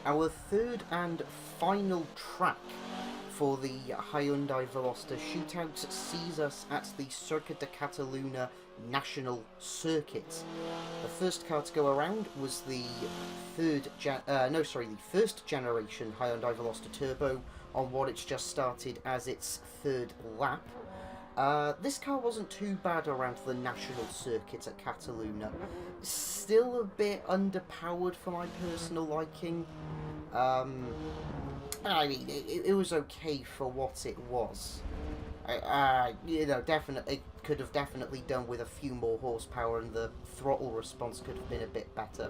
Our third and final track for the Hyundai Veloster Shootout sees us at the Circuit de Catalunya National Circuit. The first car to go around was the first generation Hyundai Veloster Turbo on what it's just started as its third lap. This car wasn't too bad around the national circuit at Catalunya. Still a bit underpowered for my personal liking. I mean, it was okay for what it was. Definitely, it could have definitely done with a few more horsepower, and the throttle response could have been a bit better.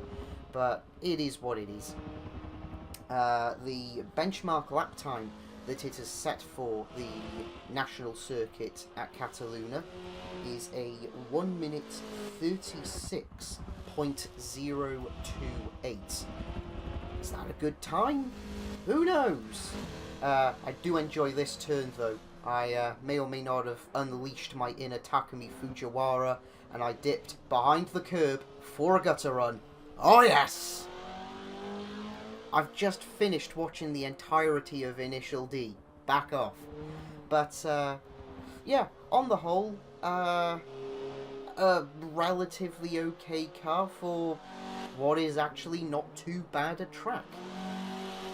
But it is what it is. The benchmark lap time that it has set for the national circuit at Catalunya is a 1 minute 36.028. Is that a good time? Who knows? I do enjoy this turn though. I may or may not have unleashed my inner Takumi Fujiwara, and I dipped behind the curb for a gutter run. Oh yes! I've just finished watching the entirety of Initial D. Back off. But, yeah, on the whole, a relatively okay car for what is actually not too bad a track.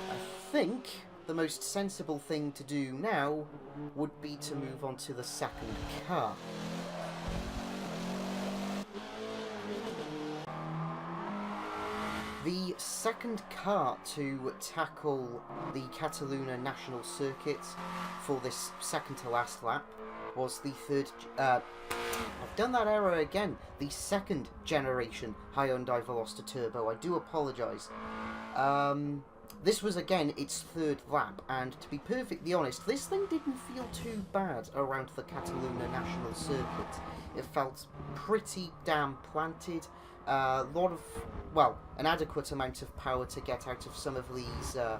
I think the most sensible thing to do now would be to move on to the second car. The second car to tackle the Catalunya National Circuit for this second to last lap was the I've done that error again. The second generation Hyundai Veloster Turbo. I do apologise. This was again its third lap, and to be perfectly honest, this thing didn't feel too bad around the Catalunya National Circuit. It felt pretty damn planted. A lot of, well, an adequate amount of power to get out of some of these some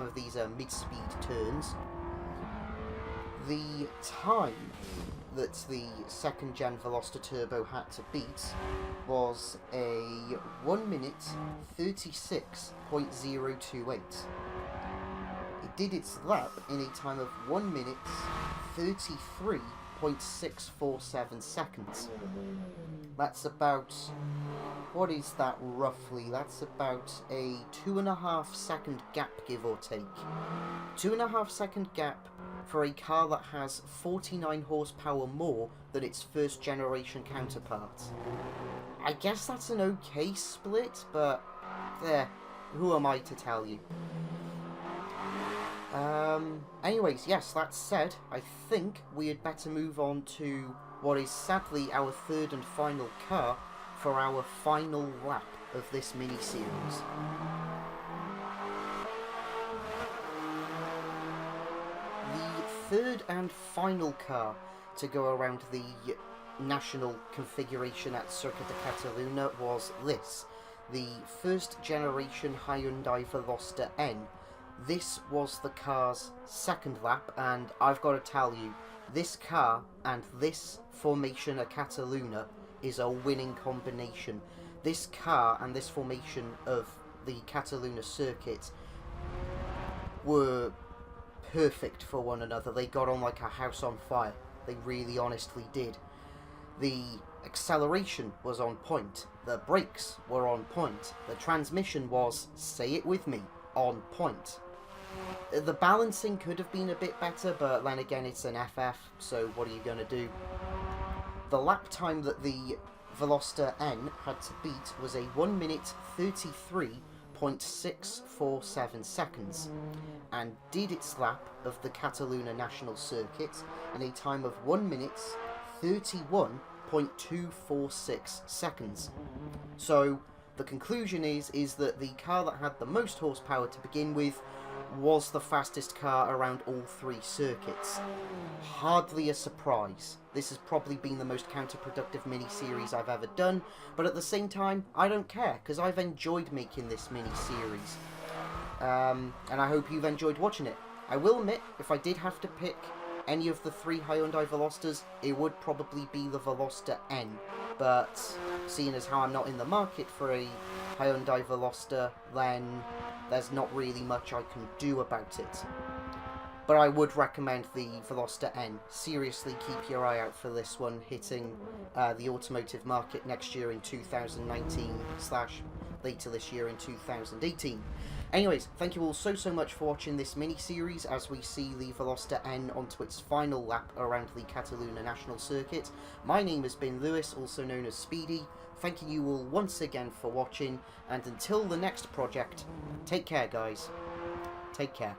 of these mid-speed turns. The time that the second gen Veloster Turbo had to beat was a 1 minute 36.028. It did its lap in a time of 1 minute 33.647 seconds. That's about, what is that roughly? That's about a 2.5 second gap, give or take. 2.5 second gap for a car that has 49 horsepower more than its first generation counterpart. I guess that's an okay split, but there, who am I to tell you? Anyways, yes, that said, I think we had better move on to what is sadly our third and final car for our final lap of this mini-series. The third and final car to go around the national configuration at Circuit de Catalunya was this, the first generation Hyundai Veloster N. This was the car's second lap, and I've got to tell you, this car and this formation at Catalunya is a winning combination. This car and this formation of the Catalunya circuit were perfect for one another. They got on like a house on fire. They really honestly did. The acceleration was on point. The brakes were on point. The transmission was, say it with me, on point. The balancing could have been a bit better, but then again it's an FF, so what are you going to do? The lap time that the Veloster N had to beat was a 1 minute 33.647 seconds, and did its lap of the Catalunya National Circuit in a time of 1 minute 31.246 seconds. So the conclusion is that the car that had the most horsepower to begin with was the fastest car around all three circuits. Hardly a surprise. This has probably been the most counterproductive mini-series I've ever done, but at the same time, I don't care, because I've enjoyed making this mini-series. And I hope you've enjoyed watching it. I will admit, if I did have to pick any of the three Hyundai Velosters, it would probably be the Veloster N. But seeing as how I'm not in the market for a Hyundai Veloster, then there's not really much I can do about it. But I would recommend the Veloster N. Seriously, keep your eye out for this one hitting the automotive market next year in 2019 / later this year in 2018. Anyways, thank you all so much for watching this mini-series as we see the Veloster N onto its final lap around the Catalunya National Circuit. My name has been Lewis, also known as Speedy. Thanking you all once again for watching, and until the next project, take care guys. Take care.